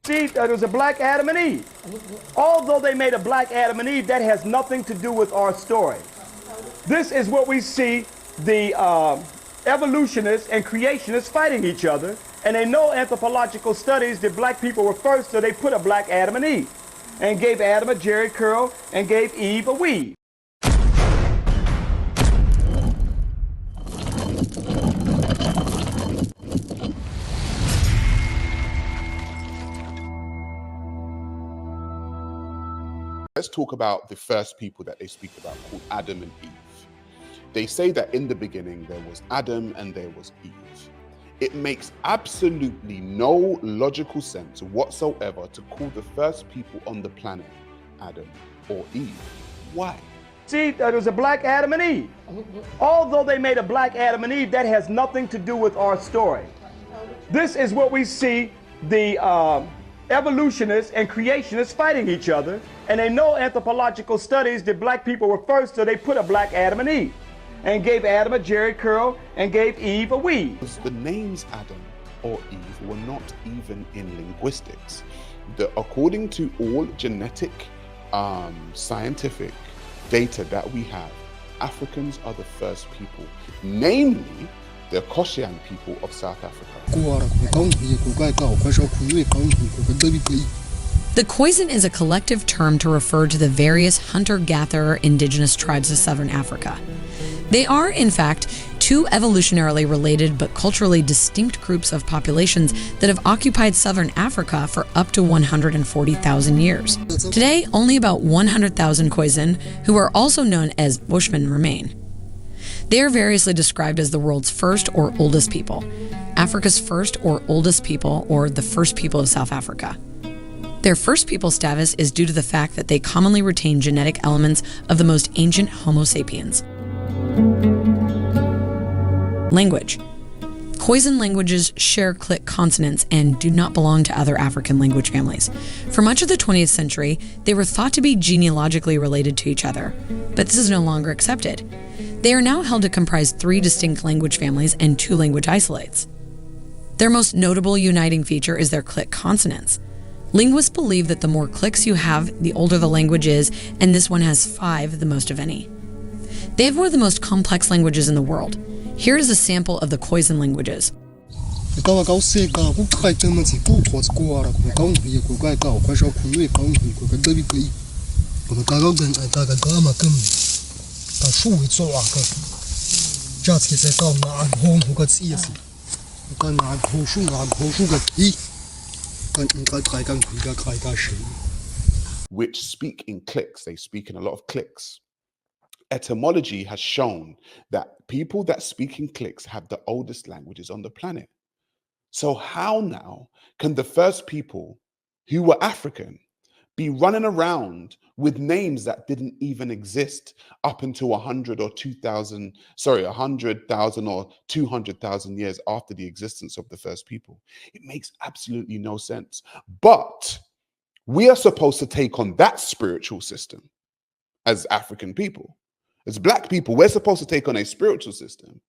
See, there was a black Adam and Eve. Although they made a black Adam and Eve, that has nothing to do with our story. This is what we see the evolutionists and creationists fighting each other, and they know anthropological studies that black people were first, so they put a black Adam and Eve, and gave Adam a jerry curl, and gave Eve a weave. Let's talk about the first people that they speak about, called Adam and Eve. They say that in the beginning there was Adam and there was Eve. It makes absolutely no logical sense whatsoever to call the first people on the planet Adam or Eve. Why? See, there was a black Adam and Eve. Although they made a black Adam and Eve, that has nothing to do with our story. This is what we see the evolutionists and creationists fighting each other, and they know anthropological studies that black people were first, so they put a black Adam and Eve, and gave Adam a jerry curl, and gave Eve a weave. The names Adam or Eve were not even in linguistics. According to all genetic scientific data that we have, Africans are the first people, namely the Khoisan people of South Africa. The Khoisan is a collective term to refer to the various hunter-gatherer indigenous tribes of southern Africa. They are, in fact, two evolutionarily related but culturally distinct groups of populations that have occupied southern Africa for up to 140,000 years. Today, only about 100,000 Khoisan, who are also known as Bushmen, remain. They are variously described as the world's first or oldest people, Africa's first or oldest people, or the first people of South Africa. Their first people status is due to the fact that they commonly retain genetic elements of the most ancient Homo sapiens. Language. Khoisan languages share click consonants and do not belong to other African language families. For much of the 20th century, they were thought to be genealogically related to each other, but this is no longer accepted. They are now held to comprise 3 distinct language families and 2 language isolates. Their most notable uniting feature is their click consonants. Linguists believe that the more clicks you have, the older the language is, and this one has 5, the most of any. They have one of the most complex languages in the world. Here is a sample of the Khoisan languages. Which speak in clicks. They speak in a lot of clicks. Etymology has shown that people that speak in clicks have the oldest languages on the planet. So how now can the first people who were African be running around with names that didn't even exist up until 100,000 or 200,000 years after the existence of the first people? It makes absolutely no sense. But we are supposed to take on that spiritual system as African people. As black people, we're supposed to take on a spiritual system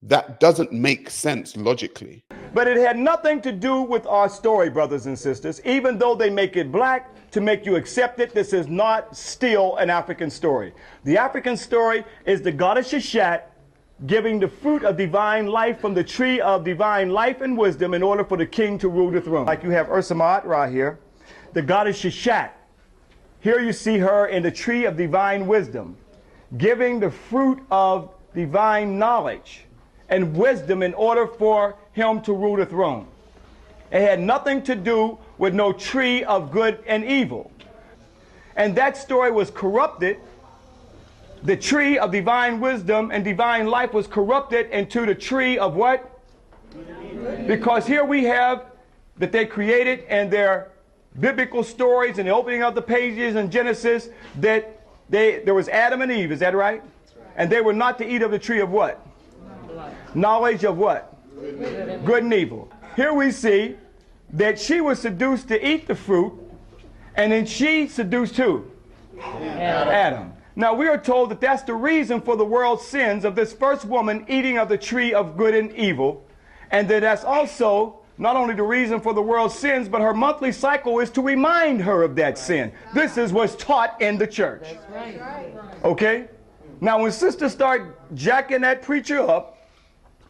that doesn't make sense logically. But it had nothing to do with our story, brothers and sisters. Even though they make it black to make you accept it, this is not still an African story. The African story is the goddess Shashat giving the fruit of divine life from the tree of divine life and wisdom in order for the king to rule the throne. Like you have Ursamat Ra here, the goddess Shashat. Here you see her in the tree of divine wisdom, giving the fruit of divine knowledge and wisdom in order for him to rule the throne. It had nothing to do with no tree of good and evil. And that story was corrupted. The tree of divine wisdom and divine life was corrupted into the tree of what? Because here we have that they created in their biblical stories and the opening of the pages in Genesis that there was Adam and Eve, is that right? And they were not to eat of the tree of what? Knowledge of what? Good and evil. Here we see that she was seduced to eat the fruit, and then she seduced who? Adam. Now we are told that that's the reason for the world's sins of this first woman eating of the tree of good and evil, and that that's also not only the reason for the world's sins, but her monthly cycle is to remind her of that sin. This is what's taught in the church. Okay? Now, when sisters start jacking that preacher up,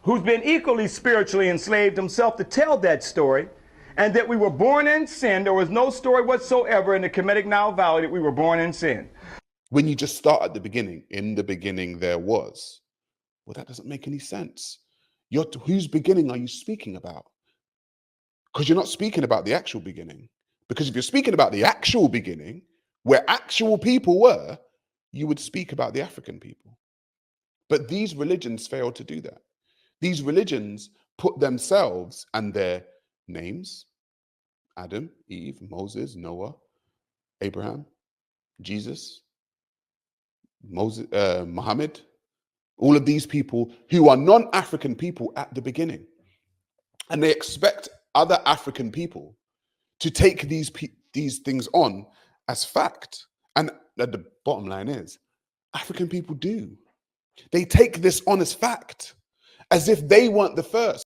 who's been equally spiritually enslaved himself, to tell that story, and that we were born in sin, there was no story whatsoever in the Kemetic Nile Valley that we were born in sin. When you just start at the beginning, in the beginning there was, well, that doesn't make any sense. Whose beginning are you speaking about? Because you're not speaking about the actual beginning. Because if you're speaking about the actual beginning, where actual people were, you would speak about the African people. But these religions fail to do that. These religions put themselves and their names, Adam, Eve, Moses, Noah, Abraham, Jesus, Muhammad, all of these people who are non-African people at the beginning. And they expect other African people to take these things on as fact. And the bottom line is, African people do. They take this on as fact, as if they weren't the first.